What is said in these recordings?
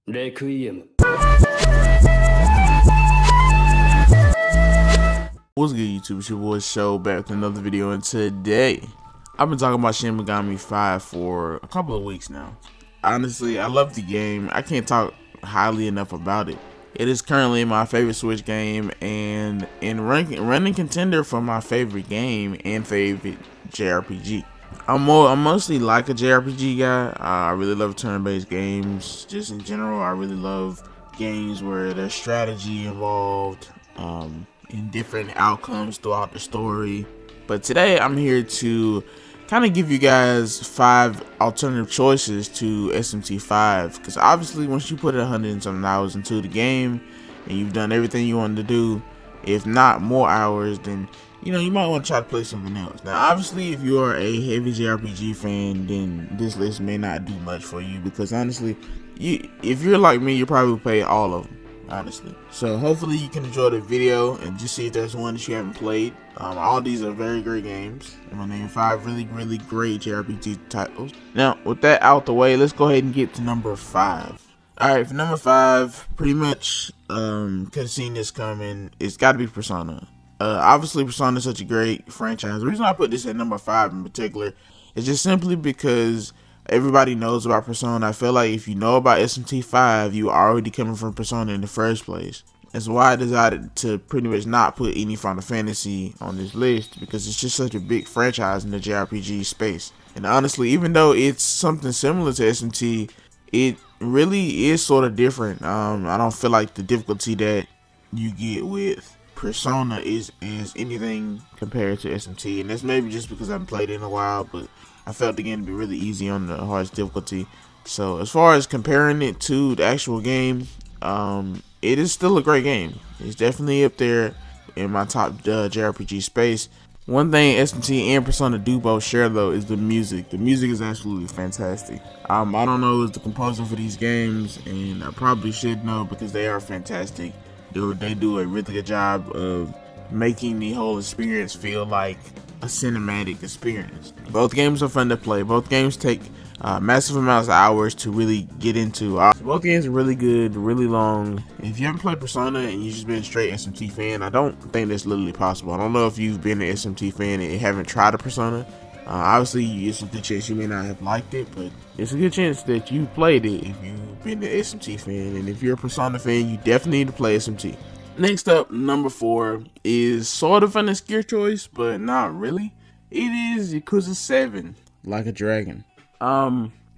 レクイエム。 What's good, YouTube? It's your boy Show back with another video, and today I've been talking about Shin Megami 5 for a couple of weeks now. Honestly, I love the game. I can't talk highly enough about it. It is currently my favorite Switch game and running contender for my favorite game and favorite JRPG. I'm mostly like a JRPG guy. I really love turn-based games. Just in general, I really love games where there's strategy involved, in different outcomes throughout the story. But today I'm here to kind of give you guys 5 alternative choices to SMT5, because obviously once you put 100 and something hours into the game and you've done everything you wanted to do, if not more hours, then you might want to try to play something else. Now obviously if you are a heavy JRPG fan, then this list may not do much for you, because honestly, if you're like me, you probably play all of them, honestly. So hopefully you can enjoy the video and just see if there's one that you haven't played. All these are very great games. I'm gonna name 5 really great JRPG titles. Now with that out the way, let's go ahead and get to number 5. Alright, for number 5, pretty much could have seen this coming. It's got to be Persona. Obviously Persona is such a great franchise. The reason I put this at number 5 in particular is just simply because everybody knows about Persona. I feel like if you know about SMT5, you are already coming from Persona in the first place. That's why I decided to pretty much not put any Final Fantasy on this list, because it's just such a big franchise in the JRPG space. And honestly, even though it's something similar to SMT, it really is sort of different. I don't feel like the difficulty that you get with Persona is anything compared to SMT, and that's maybe just because I haven't played it in a while, but I felt the game to be really easy on the hardest difficulty. So as far as comparing it to the actual game, it is still a great game. It's definitely up there in my top JRPG space. One thing SMT and Persona do both share though is the music. The music is absolutely fantastic. I don't know who's the composer for these games, and I probably should know because they are fantastic. They do a really good job of making the whole experience feel like a cinematic experience. Both games are fun to play. Both games take massive amounts of hours to really get into. Both games are really good, really long. If you haven't played Persona and you've just been a straight SMT fan, I don't think that's literally possible. I don't know if you've been an SMT fan and haven't tried a Persona. Obviously, it's a good chance you may not have liked it, but it's a good chance that you played it if you've been an SMT fan. And if you're a Persona fan, you definitely need to play SMT. Next up, number 4 is sort of an obscure choice, but not really. It is Yakuza 7, Like a Dragon.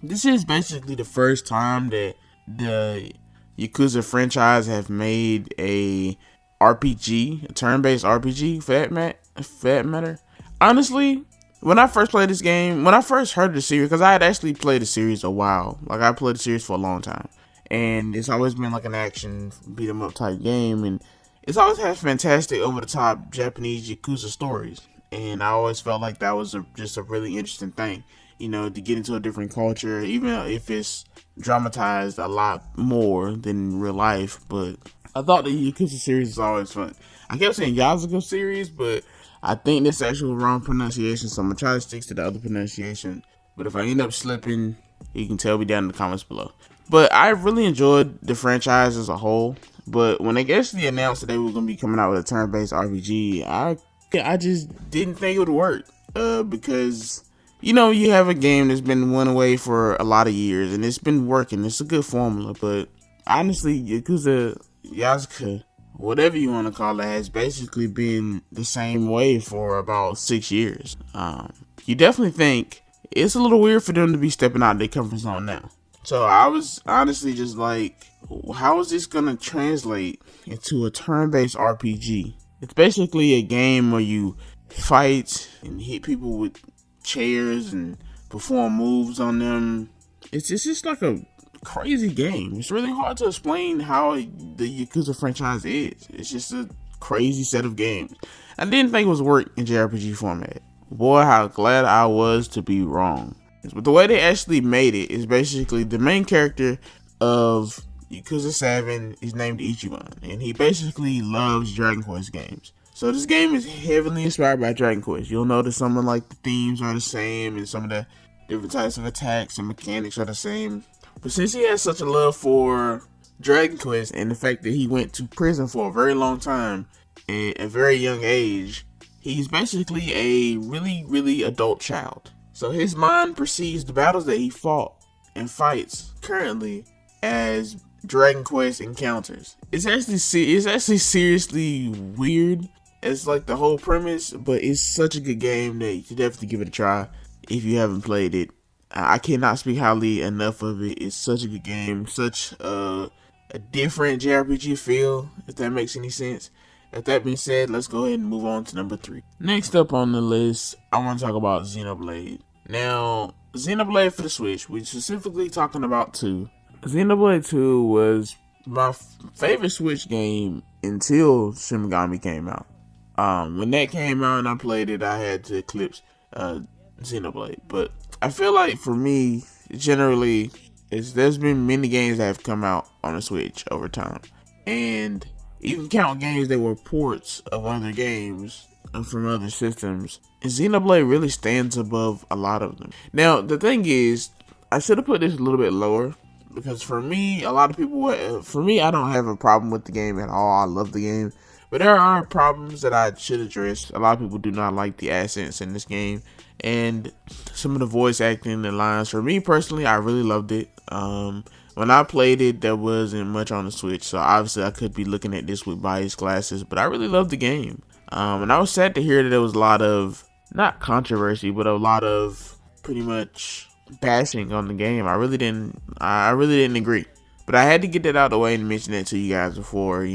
This is basically the first time that the Yakuza franchise have made a RPG, a turn-based RPG for that matter. Honestly, when I first played this game, when I first heard of the series, because I had actually played the series a while, like I played the series for a long time, and it's always been like an action beat 'em up type game, and it's always had fantastic over the top Japanese Yakuza stories, and I always felt like that was just a really interesting thing, to get into a different culture, even if it's dramatized a lot more than real life. But I thought the Yakuza series was always fun. I kept saying Yakuza series, but I think this is actually wrong pronunciation, so I'm gonna try to stick to the other pronunciation. But if I end up slipping, you can tell me down in the comments below. But I really enjoyed the franchise as a whole. But when they actually announced that they were gonna be coming out with a turn-based RPG, I just didn't think it would work. Because you have a game that's been one away for a lot of years and it's been working. It's a good formula, but honestly, Yakuza, whatever you want to call it, has basically been the same way for about 6 years. You definitely think it's a little weird for them to be stepping out of their comfort zone now. So I was honestly just like, how is this gonna translate into a turn-based RPG? It's basically a game where you fight and hit people with chairs and perform moves on them. It's just like a crazy game. It's really hard to explain how the Yakuza franchise is. It's just a crazy set of games. I didn't think it was work in JRPG format. Boy, how glad I was to be wrong. But the way they actually made it is basically the main character of Yakuza 7 is named Ichiban, and he basically loves Dragon Quest games. So this game is heavily inspired by Dragon Quest. You'll notice some of the themes are the same, and some of the different types of attacks and mechanics are the same. But since he has such a love for Dragon Quest and the fact that he went to prison for a very long time at a very young age, he's basically a really adult child. So his mind perceives the battles that he fought and fights currently as Dragon Quest encounters. It's actually seriously weird. It's like the whole premise, but it's such a good game that you should definitely give it a try if you haven't played it. I cannot speak highly enough of it. It's such a good game, such a different JRPG feel, if that makes any sense. With that being said, let's go ahead and move on to number 3. Next up on the list, I want to talk about Xenoblade. Now, Xenoblade for the Switch, we're specifically talking about 2. Xenoblade 2 was my favorite Switch game until Shin Megami came out. When that came out and I played it, I had to eclipse Xenoblade. But I feel like for me, generally, there's been many games that have come out on the Switch over time. And you can count games that were ports of other games from other systems. And Xenoblade really stands above a lot of them. Now, the thing is, I should have put this a little bit lower. Because for me, a lot of people, I don't have a problem with the game at all. I love the game. But there are problems that I should address. A lot of people do not like the accents in this game. And some of the voice acting and lines. For me personally, I really loved it. When I played it, there wasn't much on the Switch. So obviously I could be looking at this with biased glasses. But I really loved the game. And I was sad to hear that there was a lot of, not controversy, but a lot of pretty much bashing on the game. I really didn't agree. But I had to get that out of the way and mention it to you guys before,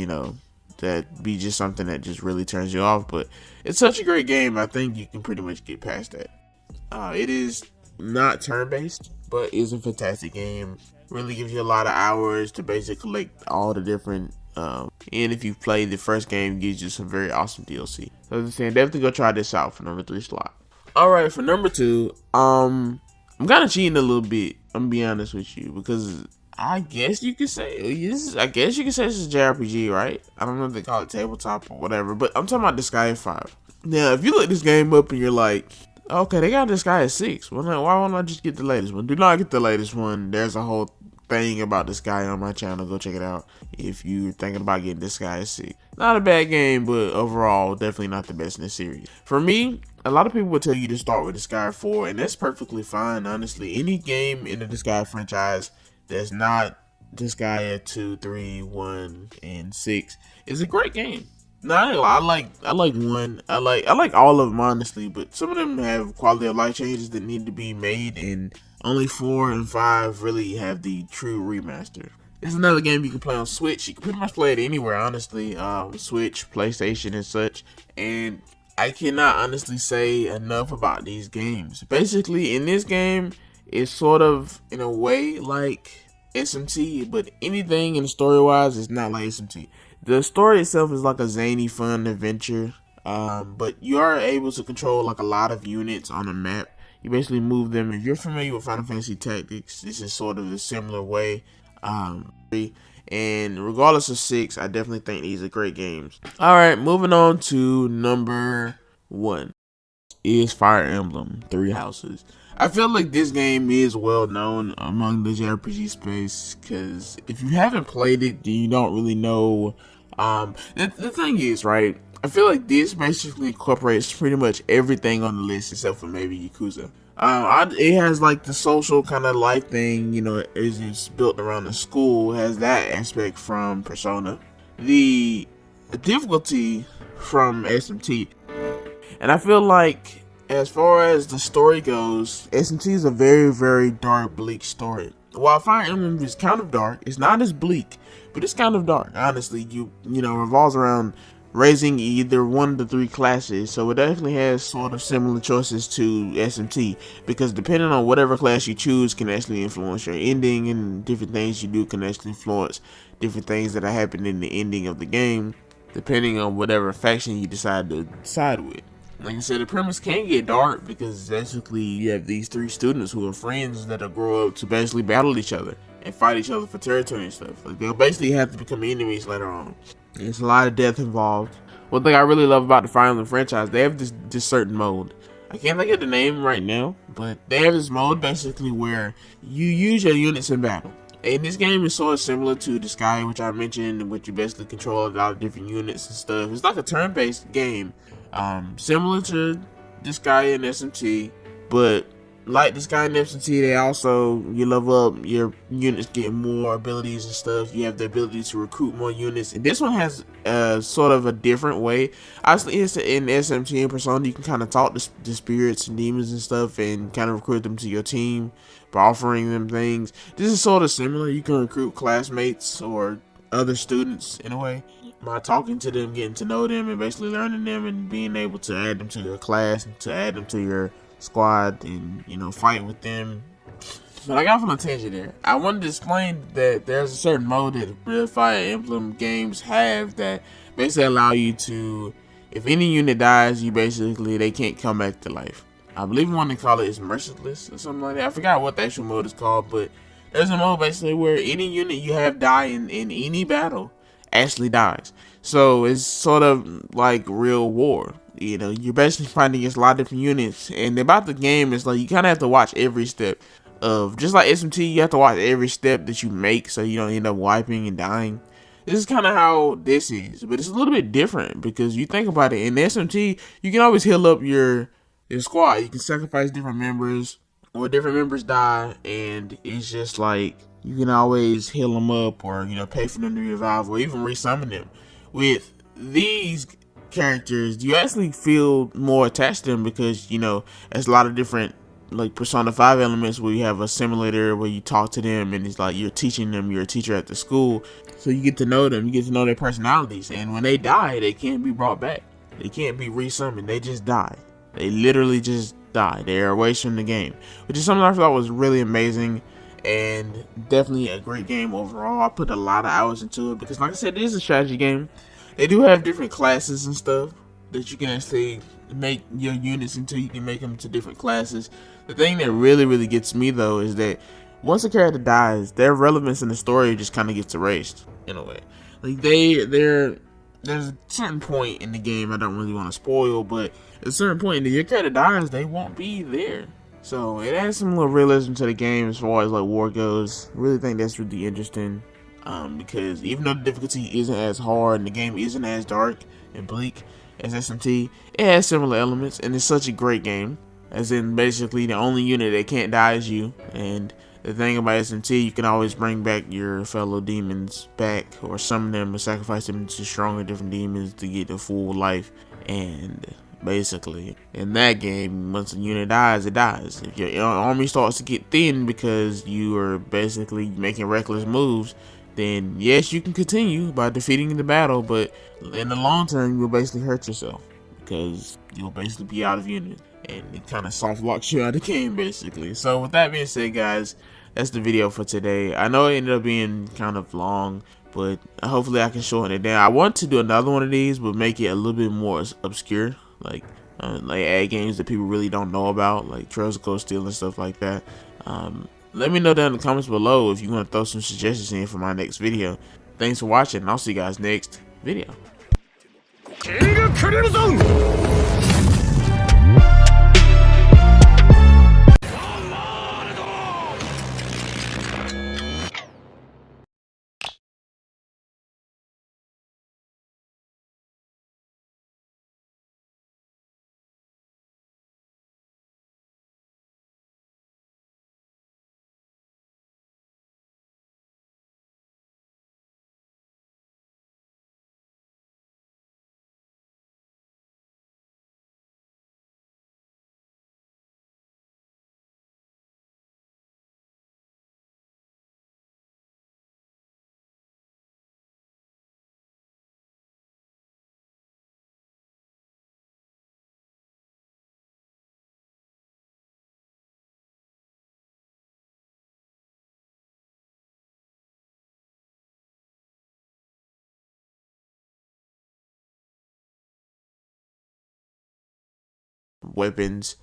that be just something that just really turns you off. But it's such a great game. I think you can pretty much get past that. It is not turn-based, but it's a fantastic game. Really gives you a lot of hours to basically collect all the different and if you've played the first game, it gives you some very awesome DLC. So as I'm saying, definitely go try this out for number 3 slot. Alright, for number 2, I'm kind of cheating a little bit, I'm gonna be honest with you, because I guess you could say this is JRPG, right? I don't know if they call it tabletop or whatever, but I'm talking about Disgaea 5. Now, if you look this game up and you're like, okay, they got Disgaea 6. Well, why won't I just get the latest one? Do not get the latest one. There's a whole thing about Disgaea on my channel. Go check it out if you're thinking about getting Disgaea 6. Not a bad game, but overall, definitely not the best in the series. For me, a lot of people will tell you to start with Disgaea 4, and that's perfectly fine, honestly. Any game in the Disgaea franchise that's not Disgaea 2, 3, 1, and 6 is a great game. No, I like 1. I like all of them, honestly, but some of them have quality of life changes that need to be made, and only 4 and 5 really have the true remaster. It's another game you can play on Switch. You can pretty much play it anywhere, honestly. Switch, PlayStation, and such. And I cannot honestly say enough about these games. Basically, in this game, it's sort of, in a way, like SMT, but anything in story-wise is not like SMT. The story itself is like a zany, fun adventure, but you are able to control like a lot of units on a map. You basically move them. If you're familiar with Final Fantasy Tactics, this is sort of a similar way. And regardless of 6, I definitely think these are great games. Alright, moving on to number 1 is Fire Emblem 3 Houses. I feel like this game is well known among the JRPG space, because if you haven't played it, then you don't really know. The thing is, right, I feel like this basically incorporates pretty much everything on the list except for maybe Yakuza. It has like the social kind of life thing, it's built around the school, has that aspect from Persona. The difficulty from SMT. And I feel like, as far as the story goes, SMT is a very, very dark, bleak story. While Fire Emblem is kind of dark, it's not as bleak, but it's kind of dark. Honestly, revolves around raising either 1 of the 3 classes, so it definitely has sort of similar choices to SMT, because depending on whatever class you choose can actually influence your ending, and different things you do can actually influence different things that are happening in the ending of the game, depending on whatever faction you decide to side with. Like I said, the premise can get dark because basically you have these 3 students who are friends that'll grow up to basically battle each other and fight each other for territory and stuff. Like, they'll basically have to become enemies later on. There's a lot of death involved. One thing I really love about the Fire Emblem franchise, they have this certain mode. I can't think of the name right now, but they have this mode basically where you use your units in battle. And this game is sort of similar to the Sky, which I mentioned, in which you basically control a lot of different units and stuff. It's like a turn-based game, similar to the Sky and SMT, but like this guy in SMT, they also, you level up, your units get more abilities and stuff. You have the ability to recruit more units, and this one has sort of a different way. Obviously, it's in SMT and Persona, you can kind of talk to the spirits and demons and stuff, and kind of recruit them to your team by offering them things. This is sort of similar. You can recruit classmates or other students in a way by talking to them, getting to know them, and basically learning them, and being able to add them to your class and to add them to your squad, and fight with them. But I got from a tangent there. I wanted to explain that there's a certain mode that real Fire Emblem games have that basically allow you to, if any unit dies, they can't come back to life. I believe one they call it is Merciless or something like that. I forgot what the actual mode is called, but there's a mode basically where any unit you have die in any battle actually dies. So it's sort of like real war. You're basically fighting against a lot of different units, and about the game is like you kind of have to watch every step of, just like SMT, you have to watch every step that you make so you don't end up wiping and dying. This is kind of how this is, but it's a little bit different because you think about it. In SMT, you can always heal up your squad. You can sacrifice different members, or different members die, and it's just like you can always heal them up, or pay for them to revive, or even resummon them. With these characters, you actually feel more attached to them because there's a lot of different like Persona 5 elements where you have a simulator where you talk to them, and it's like you're teaching them, you're a teacher at the school, so you get to know them, you get to know their personalities, and when they die, they can't be brought back, they can't be resummoned, they just die. They literally just die. They're away from the game, which is something I thought was really amazing, and definitely a great game overall. I put a lot of hours into it because, like I said, it is a strategy game. They do have different classes and stuff that you can actually make your units into. You can make them to different classes. The thing that really gets me though is that once a character dies, their relevance in the story just kind of gets erased in a way. Like there's a certain point in the game, I don't really want to spoil, but at a certain point if your character dies, they won't be there. So it adds some little realism to the game as far as like war goes. I really think that's really interesting. Because even though the difficulty isn't as hard and the game isn't as dark and bleak as SMT, it has similar elements, and it's such a great game. As in, basically, the only unit that can't die is you. And the thing about SMT, you can always bring back your fellow demons back, or summon them and sacrifice them to stronger different demons to get the full life. And basically, in that game, once a unit dies, it dies. If your army starts to get thin because you are basically making reckless moves, then yes, you can continue by defeating the battle, but in the long term, you'll basically hurt yourself because you'll basically be out of units, and it kind of soft locks you out of the game basically. So with that being said, guys, that's the video for today. I know it ended up being kind of long, but hopefully I can shorten it down. I want to do another one of these, but make it a little bit more obscure, like add games that people really don't know about, like Trails of Cold Steel and stuff like that. Let me know down in the comments below if you want to throw some suggestions in for my next video. Thanks for watching, and I'll see you guys next video. Weapons